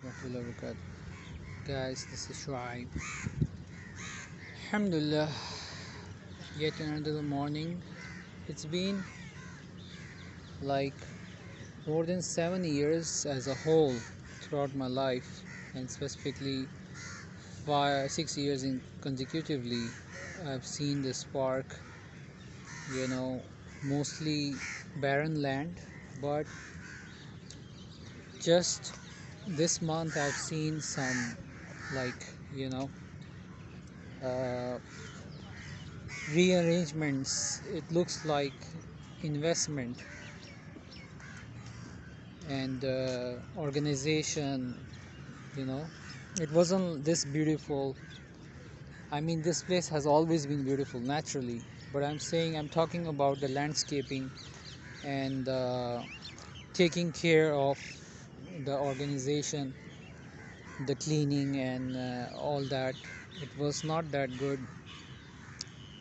warahmatullahi wabarakatuh. Guys, this is Shuayb. Alhamdulillah, yet another morning. It's been like more than 7 years as a whole throughout my life, and specifically 6 years in consecutively. I've seen this park, mostly barren land, but just this month I've seen some like uh, rearrangements. It looks like investment and organization. you know it wasn't this beautiful. I mean, this place has always been beautiful naturally, but I'm talking about the landscaping and taking care of the organization, the cleaning and all that. It was not that good,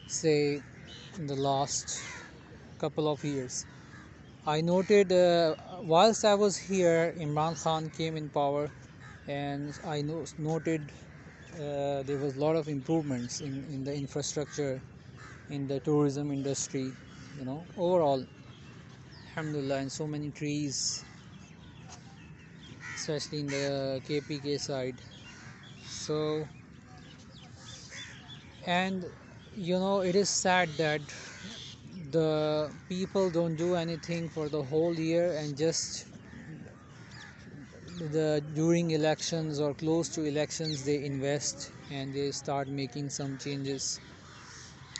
say, in the last couple of years. I noted whilst I was here, Imran Khan came in power, and I noted there was a lot of improvements in the infrastructure, in the tourism industry, overall, alhamdulillah, and so many trees, especially in the KPK side. So, and it is sad that the people don't do anything for the whole year, and just during elections or close to elections they invest and they start making some changes.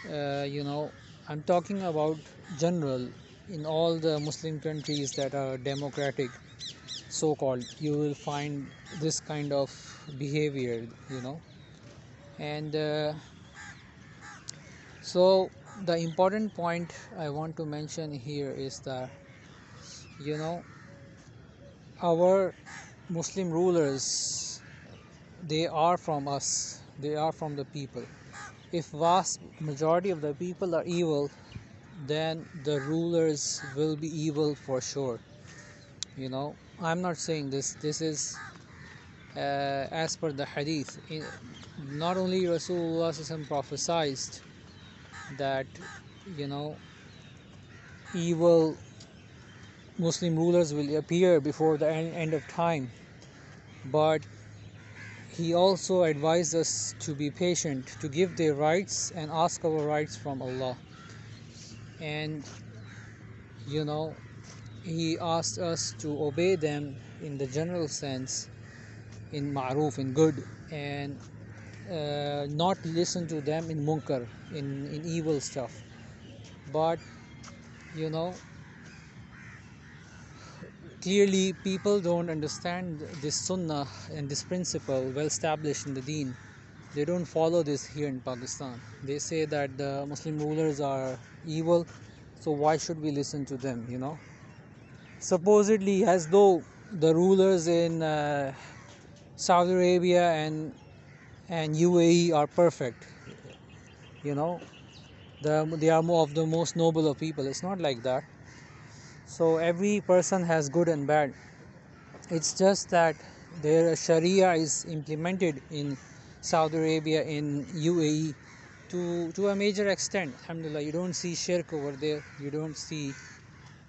I'm talking about general in all the Muslim countries that are democratic, so called. You will find this kind of behavior, and so the important point I want to mention here is that our Muslim rulers, they are from us, they are from the people. If vast majority of the people are evil, then the rulers will be evil for sure. I'm not saying this is as per the hadith. Not only Rasulullah prophesied that evil Muslim rulers will appear before the end of time, but he also advised us to be patient, to give their rights and ask our rights from Allah. And he asked us to obey them in the general sense, in ma'ruf, in good, and not listen to them in munkar, in evil stuff. But clearly people don't understand this sunnah and this principle well established in the deen. They don't follow this here in Pakistan. They say that the Muslim rulers are evil, so why should we listen to them, supposedly, as though the rulers in Saudi Arabia and UAE are perfect. They are more of the most noble of people. It's not like that. So every person has good and bad. It's just that their Sharia is implemented in Saudi Arabia, in UAE, to a major extent. Alhamdulillah, you don't see shirk over there, you don't see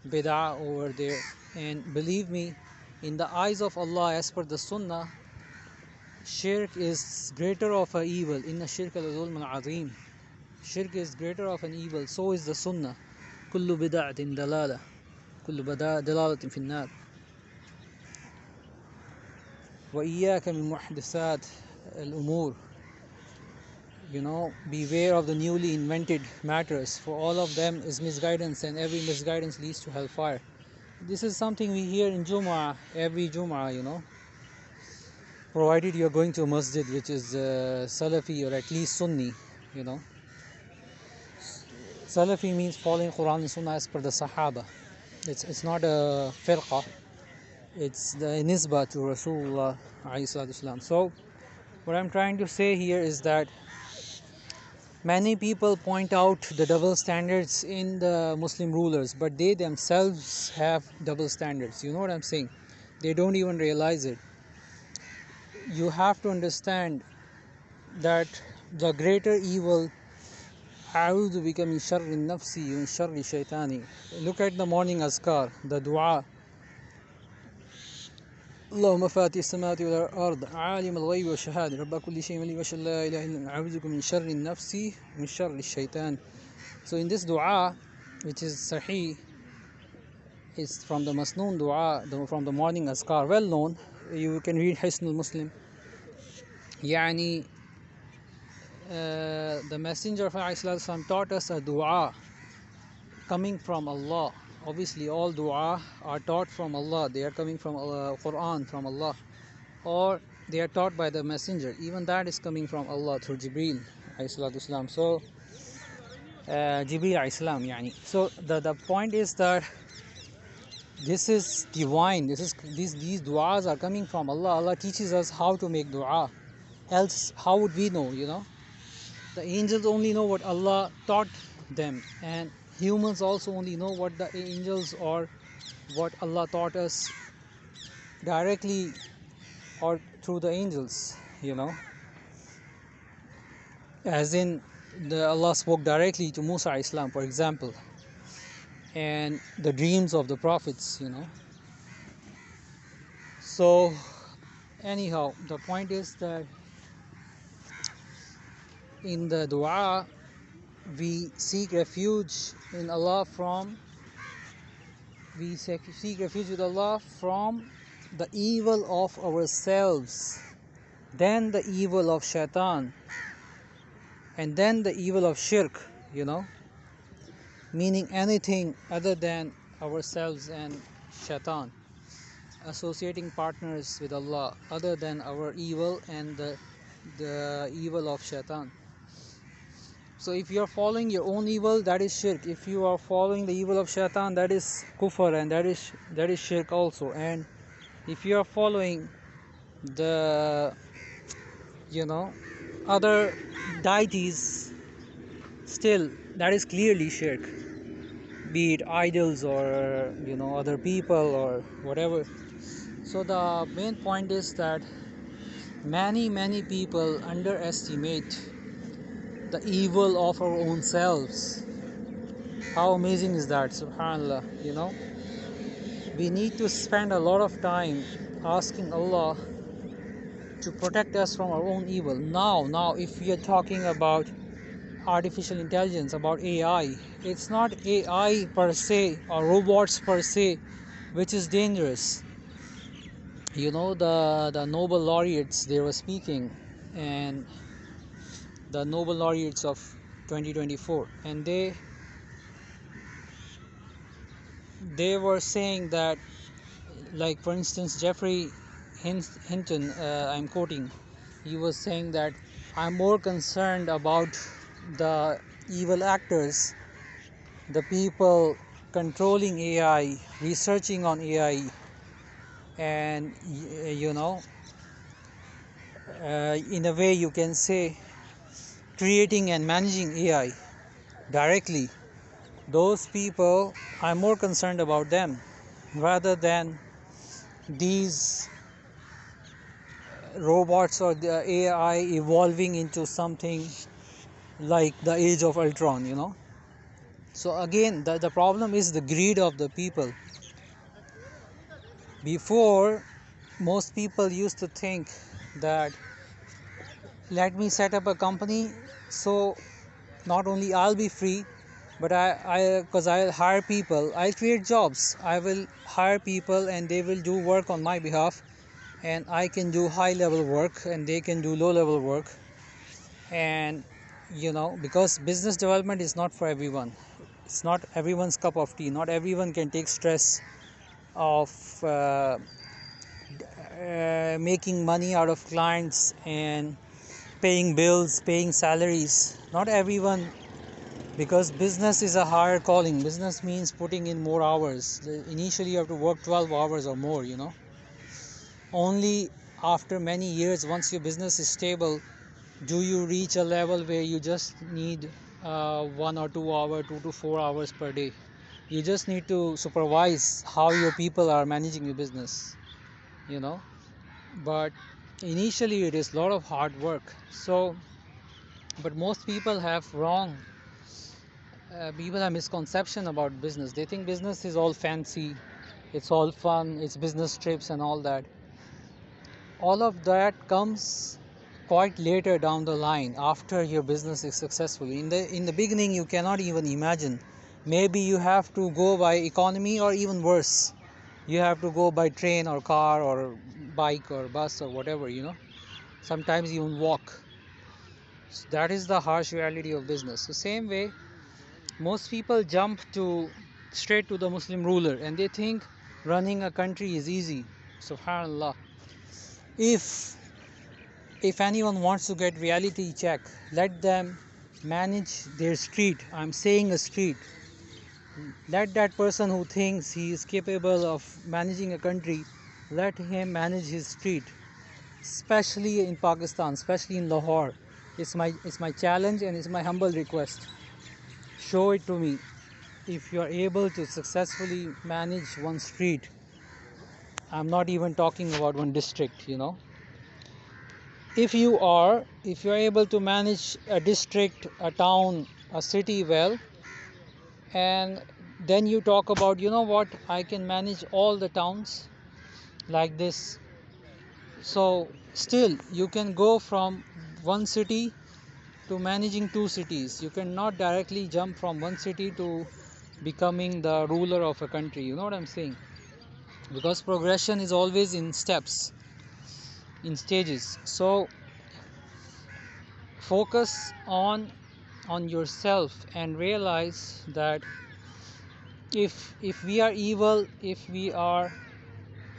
bid'ah over there. And believe me, in the eyes of Allah, as per the sunnah, shirk is greater of an evil. Inna shirka la zulmun azim. Shirk is greater of an evil. So is the sunnah. Kullu bid'atin dalala, kullu dalalatin fi an-nar. Wa iyyaka min muhdithat al-umur. Beware of the newly invented matters, for all of them is misguidance, and every misguidance leads to hellfire. This is something we hear in Jumu'ah, every Jumu'ah, provided you're going to a masjid which is Salafi or at least Sunni. Salafi means following Quran and Sunnah as per the Sahaba. It's not a firqa, it's the nisbah to Rasulullah ﷺ. So what I'm trying to say here is that many people point out the double standards in the Muslim rulers, but they themselves have double standards. You know what I'm saying? They don't even realize it. you have to understand that the greater evil, أعوذ بك من شر النفس ومن شر الشيطان. Look at the morning azkar, the dua. اللهم فاتح السماوات والأرض عالم الغيب والشهادة رب كل شيء مليك وأشهد لا إله إلا أنت أعوذ بك من شر النفس ومن شر الشيطان. So in this dua, which is Sahih, is from the Masnoon dua, from the morning azkar, well known. You can read Hisnul Muslim. Yani, the Messenger of Allah taught us a dua coming from Allah. Obviously, all dua are taught from Allah. They are coming from Quran, from Allah, or they are taught by the Messenger. Even that is coming from Allah through Jibreel alayhi. So, Jibreel alayhi yani. So the point is that this is divine. These du'as are coming from Allah. Allah teaches us how to make dua. Else, how would we know? The angels only know what Allah taught them, and humans also only know what the angels or what Allah taught us directly or through the angels. As in, Allah spoke directly to Musa Islam, for example, and the dreams of the prophets. So anyhow, the point is that in the dua we seek refuge in Allah with Allah from the evil of ourselves, then the evil of shaitan, and then the evil of shirk, meaning anything other than ourselves and shaitan, associating partners with Allah other than our evil and the evil of shaitan. So if you are following your own evil, that is shirk. If you are following the evil of shaitan, that is kufr, and that is shirk also. And if you are following the other deities, still that is clearly shirk, be it idols or other people or whatever. So the main point is that many people underestimate the evil of our own selves. How amazing is that? Subhanallah. We need to spend a lot of time asking Allah to protect us from our own evil. Now if we are talking about artificial intelligence, about AI, it's not AI per se or robots per se which is dangerous. The Nobel laureates, they were speaking, and the Nobel laureates of 2024, and they were saying that, like for instance Jeffrey Hinton, I'm quoting, he was saying that I'm more concerned about the evil actors, the people controlling AI, researching on AI, and in a way you can say creating and managing AI directly. Those people, I'm more concerned about them rather than these robots or the AI evolving into something like the age of Ultron. So again, the problem is the greed of the people. Before, most people used to think that, let me set up a company, so not only I'll be free, but because I'll hire people, I'll create jobs, I will hire people and they will do work on my behalf, and I can do high level work and they can do low level work. And because business development is not for everyone, it's not everyone's cup of tea. Not everyone can take stress of making money out of clients and paying bills, paying salaries. Not everyone, because business is a higher calling. Business means putting in more hours. Initially you have to work 12 hours or more. Only after many years, once your business is stable, do you reach a level where you just need 1 or 2 hours, 2 to 4 hours per day. You just need to supervise how your people are managing your business. But initially it is a lot of hard work. So but most people have people have misconception about business. They think business is all fancy, it's all fun, it's business trips and all that. All of that comes quite later down the line, after your business is successful. In the beginning you cannot even imagine. Maybe you have to go by economy, or even worse, you have to go by train or car or bike or bus or whatever, sometimes even walk. So that is the harsh reality of business. So same way, most people jump to straight to the Muslim ruler, and they think running a country is easy. Subhanallah. If anyone wants to get reality check, let them manage their street. I'm saying a street. Let that person who thinks he is capable of managing a country, let him manage his street. Especially in Pakistan, especially in Lahore. It's my challenge, and it's my humble request. Show it to me. If you are able to successfully manage one street, I'm not even talking about one district, If you are able to manage a district, a town, a city well, and then you talk about, what, I can manage all the towns like this. So still you can go from one city to managing two cities. You cannot directly jump from one city to becoming the ruler of a country. You know what I'm saying? Because progression is always in steps, in stages. So focus on yourself and realize that if we are evil, if we are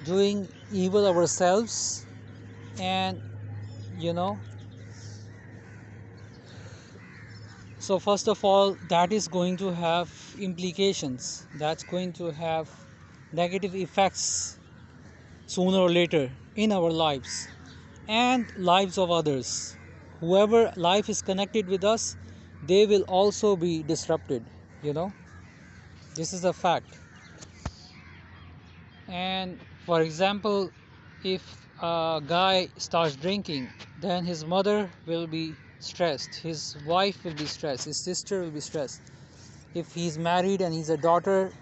doing evil ourselves, and so first of all, that is going to have implications, that's going to have negative effects sooner or later in our lives and lives of others. Whoever life is connected with us, they will also be disrupted. This is a fact. And for example, if a guy starts drinking, then his mother will be stressed, his wife will be stressed, his sister will be stressed. If he's married and he's a daughter,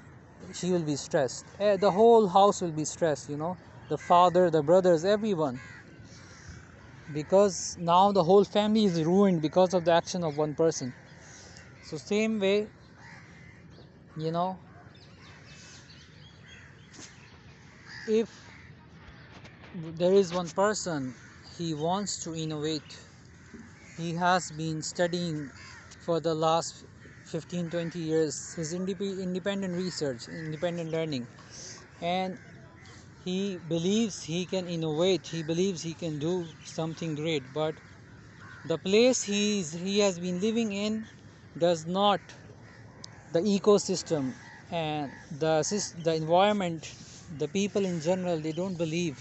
she will be stressed. The whole house will be stressed, the father, the brothers, everyone, because now the whole family is ruined because of the action of one person. So same way, if there is one person, he wants to innovate, he has been studying for the last 15-20 years, his independent research, independent learning, and he believes he can innovate, he believes he can do something great, but the place he has been living in does not, the ecosystem and the environment, the people in general, they don't believe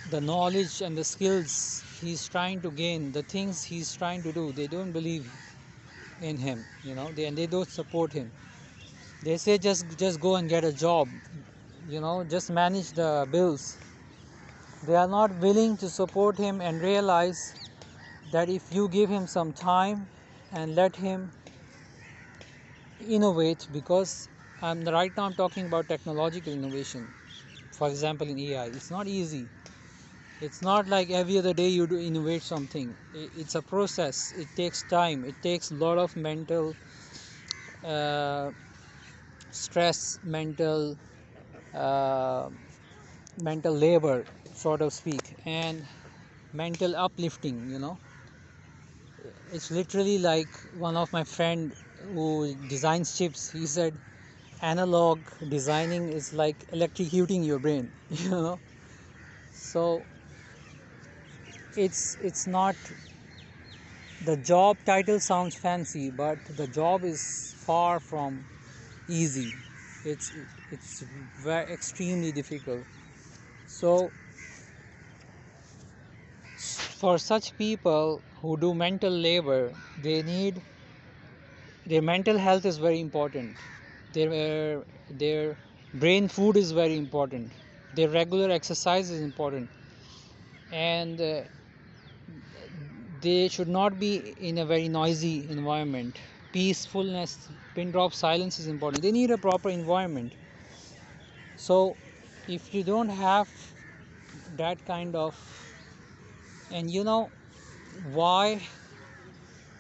the knowledge and the skills he's trying to gain, the things he's trying to do. They don't believe in him, they don't support him. They say just go and get a job, just manage the bills. They are not willing to support him and realize that if you give him some time and let him innovate, because right now I'm talking about technological innovation. For example, in AI, it's not easy. It's not like every other day you do innovate something. It's a process. It takes time. It takes a lot of mental stress, uh, mental labor, sort of speak, and mental uplifting. It's literally like one of my friend who designs chips, he said analog designing is like electrocuting your brain. So it's not, the job title sounds fancy, but the job is far from easy. It's very extremely difficult. So for such people who do mental labor, their mental health is very important, their brain food is very important, their regular exercise is important. and they should not be in a very noisy environment. Peacefulness, pin drop silence is important. They need a proper environment. So if you don't have that kind of, and you know why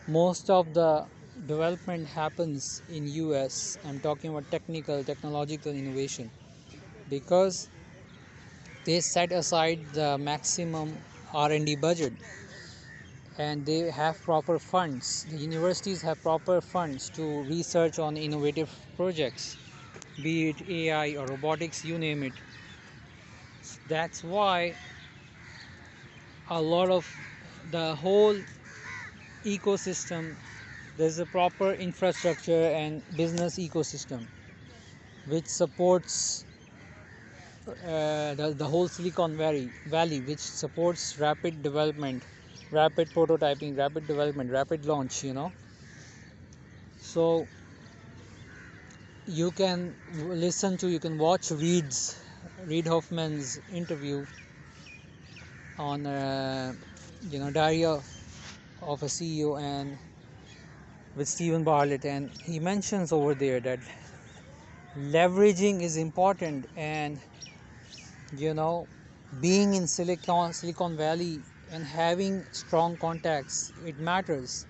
most of the development happens in US, I'm talking about technological innovation, because they set aside the maximum R&D budget, and they have proper funds. The universities have proper funds to research on innovative projects, be it AI or robotics, you name it. That's why a lot of the whole ecosystem, there's a proper infrastructure and business ecosystem which supports the whole Silicon Valley, which supports rapid development, rapid prototyping, rapid development, rapid launch, So you can you can watch Reid Hoffman's interview on, Diary of a CEO and with Stephen Bartlett, and he mentions over there that leveraging is important, and being in Silicon Valley and having strong contacts, it matters.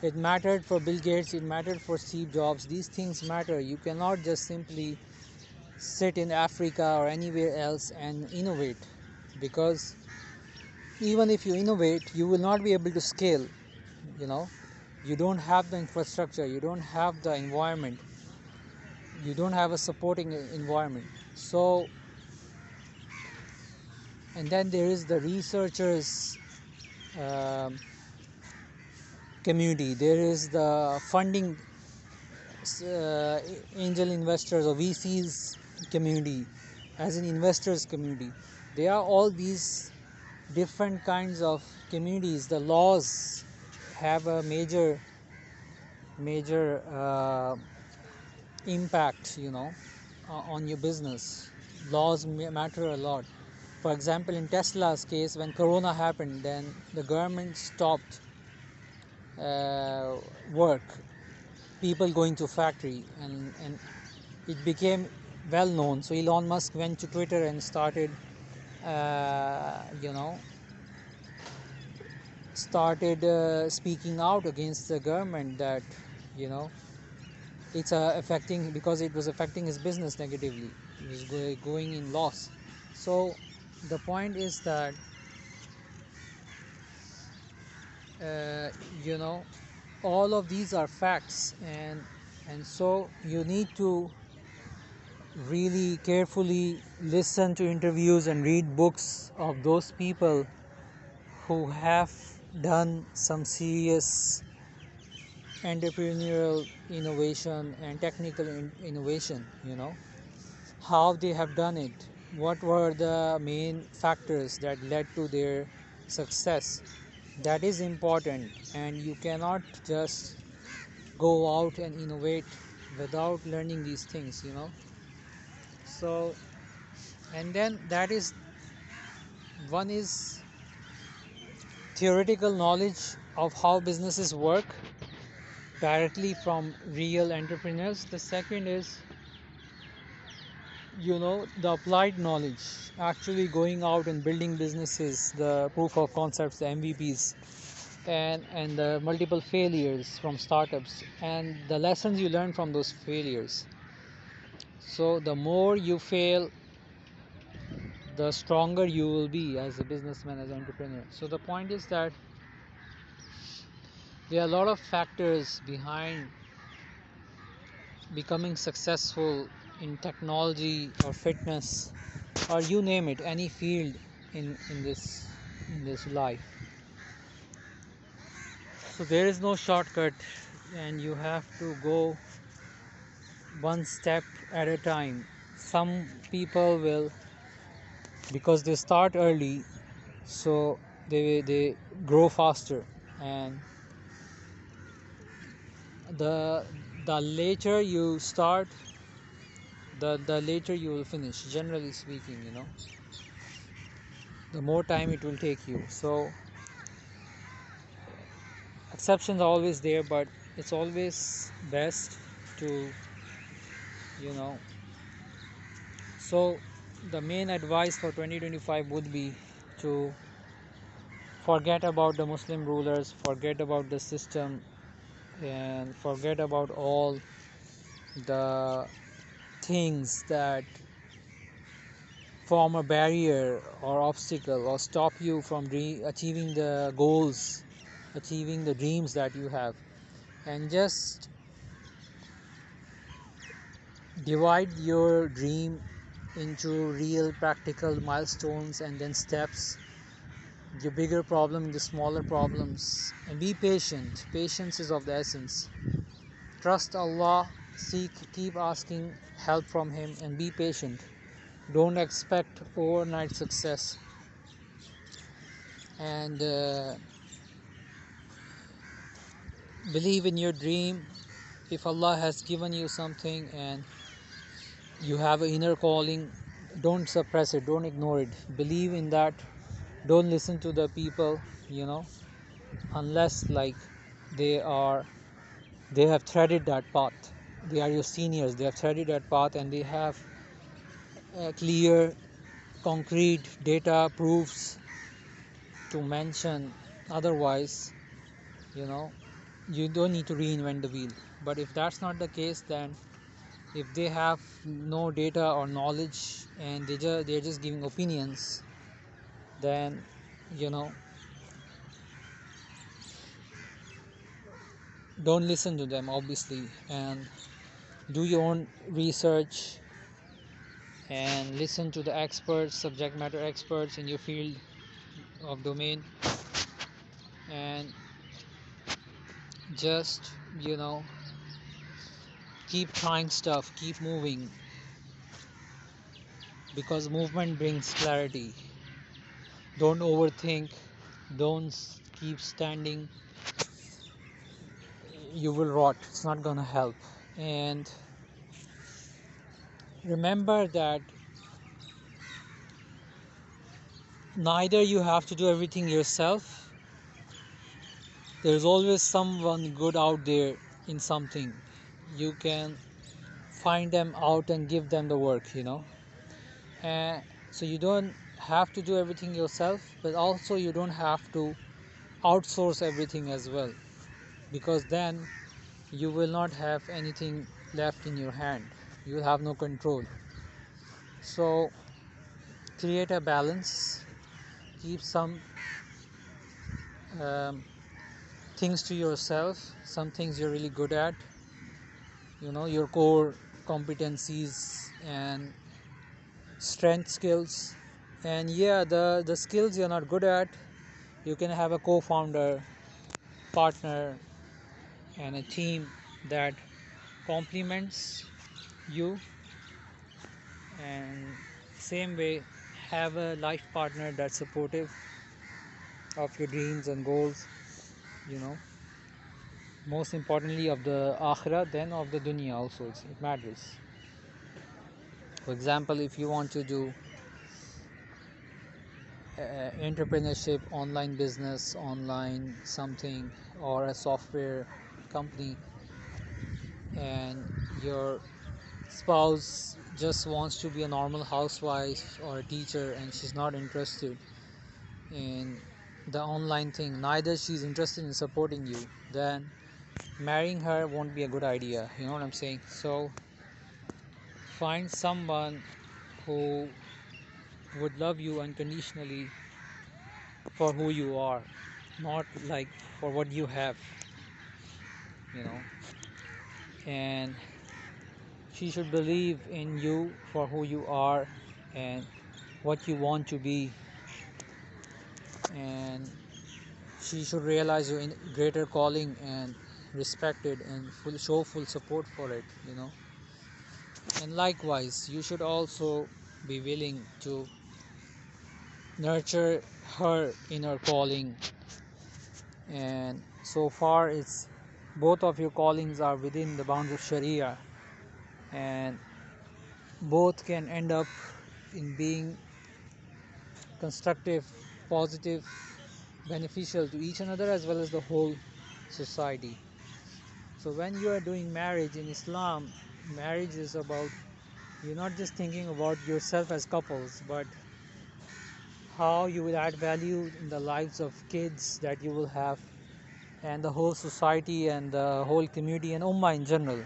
It mattered for Bill Gates, it mattered for Steve Jobs. These things matter. You cannot just simply sit in Africa or anywhere else and innovate, because even if you innovate, you will not be able to scale. You don't have the infrastructure, you don't have the environment, you don't have a supporting environment. So, and then there is the researchers community, there is the funding angel investors or VCs community, as in investors community. They are all these different kinds of communities. The laws have a major impact, on your business. Laws matter a lot. For example, in Tesla's case, when Corona happened, then the government stopped work, people going to factory, and it became well known. So Elon Musk went to Twitter and started speaking out against the government, that it's affecting, because it was affecting his business negatively. It was going in loss. So the point is that all of these are facts, and so you need to really carefully listen to interviews and read books of those people who have done some serious entrepreneurial innovation and technical innovation, how they have done it, what were the main factors that led to their success. That is important, and you cannot just go out and innovate without learning these things. So, and then that is, one is theoretical knowledge of how businesses work directly from real entrepreneurs. The second is the applied knowledge, actually going out and building businesses, the proof of concepts, the MVPs, and the multiple failures from startups, and the lessons you learn from those failures. So the more you fail, the stronger you will be as a businessman, as an entrepreneur. So the point is that there are a lot of factors behind becoming successful in technology or fitness, or you name it, any field in this life. So there is no shortcut, and you have to go one step at a time. Some people will, because they start early, so they grow faster, and the later you start, the later you will finish, generally speaking. the more time it will take you. So exceptions are always there, but it's always best to, you know. So the main advice for 2025 would be to forget about the Muslim rulers, forget about the system, and forget about all the things that form a barrier or obstacle or stop you from achieving the goals, achieving the dreams that you have. And just divide your dream into real practical milestones and then steps, your bigger problem into smaller problems, and be patient. Patience is of the essence. Trust Allah, keep asking help from Him, and be patient. Don't expect overnight success. And believe in your dream. If Allah has given you something and you have an inner calling, don't suppress it, don't ignore it. Believe in that. Don't listen to the people, unless like they have threaded that path. They are your seniors, they have threaded that path, and they have clear concrete data proofs to mention. Otherwise, you don't need to reinvent the wheel. But if that's not the case, then if they have no data or knowledge and they're just giving opinions, then don't listen to them, obviously, and do your own research and listen to the experts, subject matter experts in your field of domain, and just keep trying stuff, keep moving, because movement brings clarity. Don't overthink, don't keep standing, you will rot, it's not gonna help. And remember that neither you have to do everything yourself. There's always someone good out there in something. You can find them out and give them the work, and so you don't have to do everything yourself, but also you don't have to outsource everything as well, because then you will not have anything left in your hand, you will have no control. So create a balance, keep some things to yourself, some things you're really good at, your core competencies and strength skills. And the skills you're not good at, you can have a co-founder, partner, and a team that complements you. And same way, have a life partner that's supportive of your dreams and goals, most importantly of the akhirah, then of the dunya also. It matters. For example, if you want to do entrepreneurship, online business, online something, or a software company, and your spouse just wants to be a normal housewife or a teacher and she's not interested in the online thing, neither she's interested in supporting you, then marrying her won't be a good idea. You know what I'm saying? So find someone who would love you unconditionally for who you are, not like for what you have, and she should believe in you for who you are and what you want to be, and she should realize your greater calling and respect it and show full support for it, and likewise you should also be willing to nurture her inner calling. And so far it's both of your callings are within the bounds of Sharia, and both can end up in being constructive, positive, beneficial to each another as well as the whole society. So when you are doing marriage in Islam, marriage is about, you're not just thinking about yourself as couples, but how you will add value in the lives of kids that you will have, and the whole society and the whole community and ummah in general.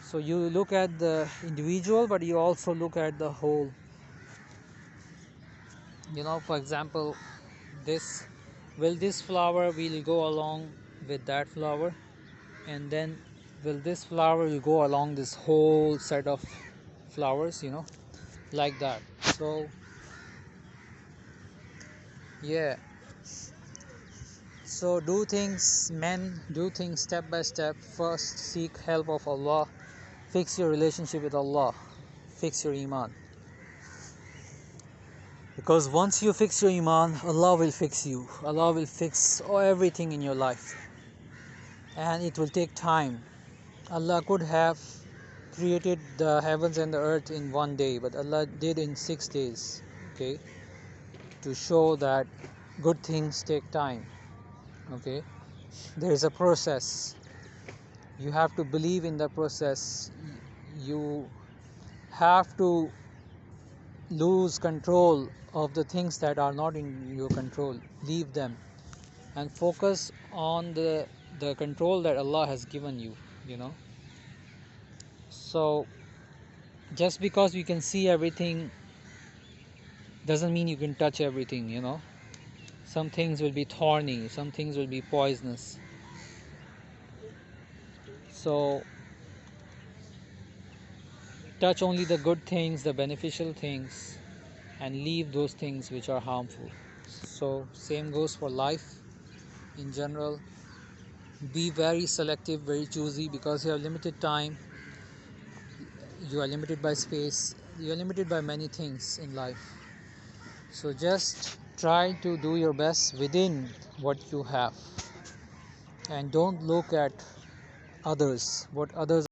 So you look at the individual, but you also look at the whole. For example, this this flower will go along with that flower, and then will this flower will go along this whole set of flowers, like that. So yeah, so do things step by step. First seek help of Allah, fix your relationship with Allah, fix your iman, because once you fix your iman, Allah will fix you. Allah will fix everything in your life, and it will take time. Allah could have created the heavens and the earth in one day, but Allah did in 6 days, okay, to show that good things take time. Okay, there is a process. You have to believe in the process. You have to lose control of the things that are not in your control. Leave them and focus on the control that Allah has given you. So just because you can see everything doesn't mean you can touch everything. Some things will be thorny, some things will be poisonous. So touch only the good things, the beneficial things, and leave those things which are harmful. So same goes for life in general. Be very selective, very choosy, because you have limited time, you are limited by space, you are limited by many things in life. So just try to do your best within what you have, and don't look at others, what others